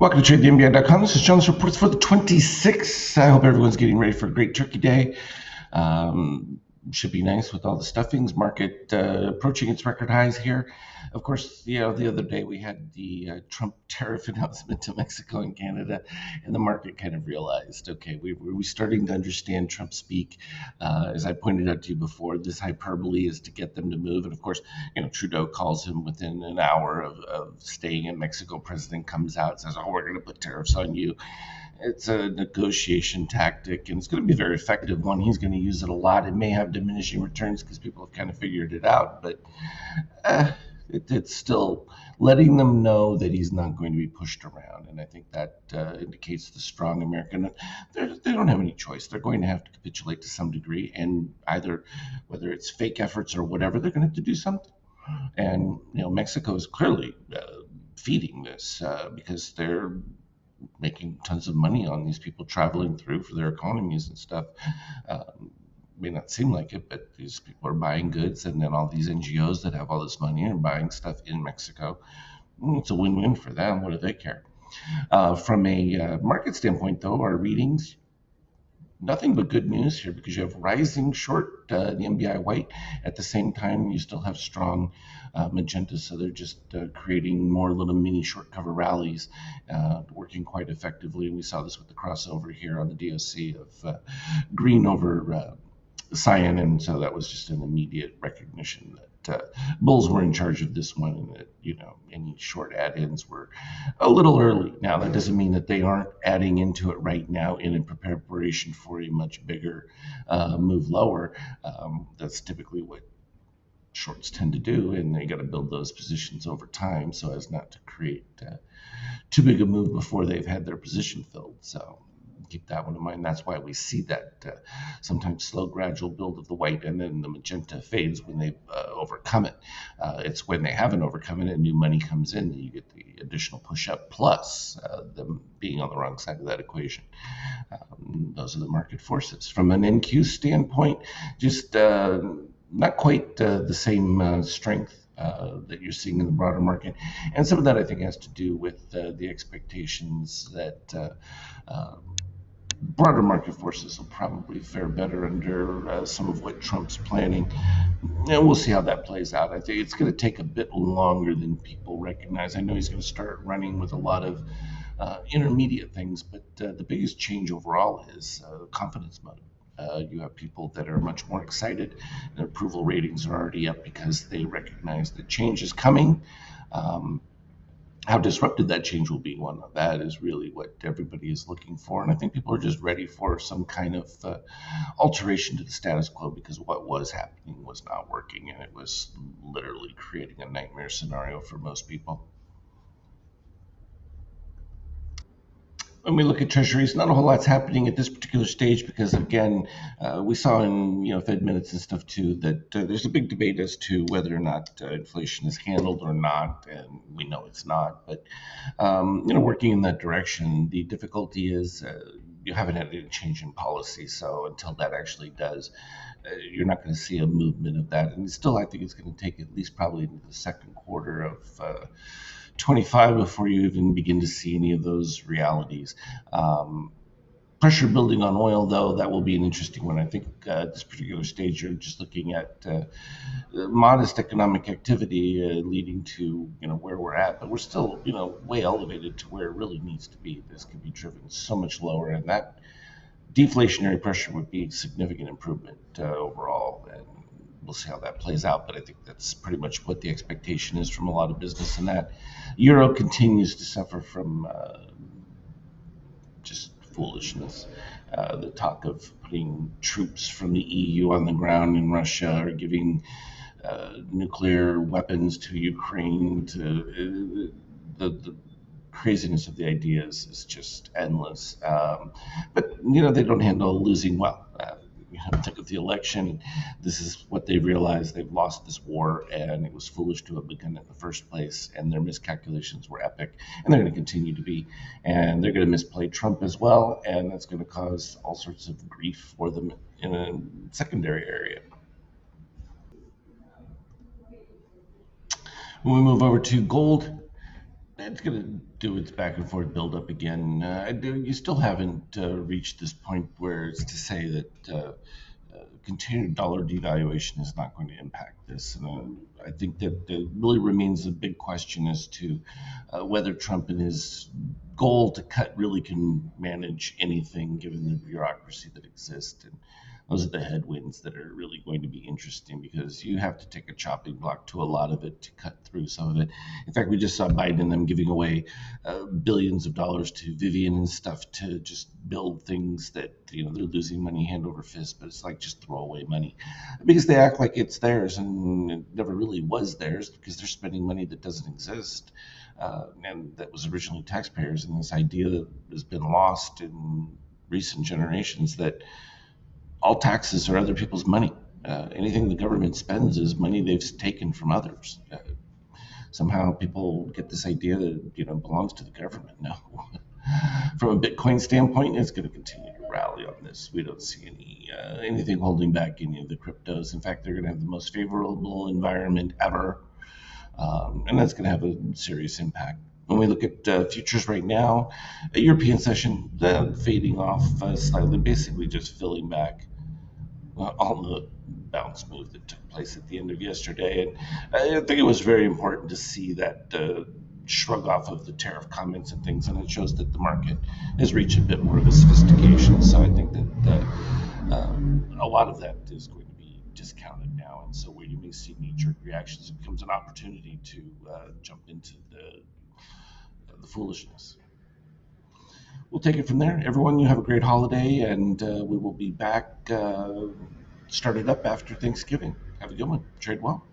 Welcome to TradeTheMBI.com. This is John's reports for the 26th. I hope everyone's getting ready for a great Turkey Day. Should be nice with all the stuffings. Market approaching its record highs here. Of course, the other day we had the Trump tariff announcement to Mexico and Canada, and the market kind of realized, okay, we're starting to understand Trump speak. As I pointed out to you before, this hyperbole is to get them to move. And of course, Trudeau calls him within an hour of staying in Mexico. President comes out and says, "Oh, we're going to put tariffs on you." It's a negotiation tactic, and it's going to be a very effective one. He's going to use it a lot. It may have diminishing returns because people have kind of figured it out, but it's still letting them know that he's not going to be pushed around. And I think that indicates the strong American. They don't have any choice. They're going to have to capitulate to some degree, and either whether it's fake efforts or whatever, they're going to have to do something. And Mexico is clearly feeding this because they're making tons of money on these people traveling through for their economies and stuff. May not seem like it, but these people are buying goods, and then all these NGOs that have all this money are buying stuff in Mexico. It's a win-win for them. What do they care? From a market standpoint, though, our readings, nothing but good news here because you have rising short the MBI white. At the same time, you still have strong magenta, so they're just creating more little mini short cover rallies, working quite effectively. And we saw this with the crossover here on the DOC of green over cyan, and so that was just an immediate recognition that bulls were in charge of this one, and that any short add-ins were a little early. Now that doesn't mean that they aren't adding into it right now in preparation for a much bigger move lower. That's typically what shorts tend to do, and they got to build those positions over time so as not to create too big a move before they've had their position filled. So keep that one in mind. That's why we see that sometimes slow, gradual build of the white, and then the magenta fades when they overcome it. It's when they haven't overcome it and new money comes in that you get the additional push-up, plus them being on the wrong side of that equation. Those are the market forces. From an NQ standpoint, just not quite the same strength that you're seeing in the broader market. And some of that, I think, has to do with the expectations that broader market forces will probably fare better under some of what Trump's planning. And we'll see how that plays out. I think it's going to take a bit longer than people recognize. I know he's going to start running with a lot of intermediate things, but the biggest change overall is confidence mode. You have people that are much more excited. Their approval ratings are already up because they recognize that change is coming. How disruptive that change will be, one of that is really what everybody is looking for. And I think people are just ready for some kind of alteration to the status quo, because what was happening was not working, and it was literally creating a nightmare scenario for most people. When we look at treasuries, not a whole lot's happening at this particular stage because, again, we saw in Fed minutes and stuff too that there's a big debate as to whether or not inflation is handled or not, and we know it's not. But working in that direction, the difficulty is you haven't had any change in policy, so until that actually does, you're not going to see a movement of that. And still, I think it's going to take at least probably into the second quarter of 25 before you even begin to see any of those realities. Pressure building on oil, though, that will be an interesting one. I think at this particular stage, you're just looking at modest economic activity leading to where we're at, but we're still way elevated to where it really needs to be. This could be driven so much lower, and that deflationary pressure would be a significant improvement overall. And we'll see how that plays out, but I think that's pretty much what the expectation is from a lot of business in that. Euro continues to suffer from just foolishness. The talk of putting troops from the EU on the ground in Russia, or giving nuclear weapons to Ukraine, to the craziness of the ideas is just endless. But they don't handle losing well. Think of the election. This is what they realized. They've lost this war, and it was foolish to have begun in the first place, and their miscalculations were epic, and they're going to continue to be. And they're going to misplay Trump as well, and that's going to cause all sorts of grief for them in a secondary area. When we move over to gold, It's going to do its back and forth build up again. You still haven't reached this point where it's to say that continued dollar devaluation is not going to impact this. And I think that it really remains a big question as to whether Trump and his goal to cut really can manage anything given the bureaucracy that exists. And those are the headwinds that are really going to be interesting because you have to take a chopping block to a lot of it to cut through some of it. In fact, we just saw Biden and them giving away billions of dollars to Vivian and stuff to just build things that they're losing money hand over fist, but it's like just throwaway money because they act like it's theirs and it never really was theirs because they're spending money that doesn't exist. And that was originally taxpayers, and this idea that has been lost in recent generations that all taxes are other people's money. Anything the government spends is money they've taken from others. Somehow people get this idea that belongs to the government. No. From a Bitcoin standpoint, it's going to continue to rally on this. We don't see anything holding back any of the cryptos. In fact, they're going to have the most favorable environment ever, and that's going to have a serious impact. When we look at futures right now, a European session fading off slightly, basically just filling back all the bounce move that took place at the end of yesterday. And I think it was very important to see that shrug off of the tariff comments and things, and it shows that the market has reached a bit more of a sophistication. So I think that a lot of that is going to be discounted now, and so where you may see knee-jerk reactions, it becomes an opportunity to jump into the foolishness. We'll take it from there. Everyone, you have a great holiday, and we will be back started up after Thanksgiving. Have a good one. Trade well.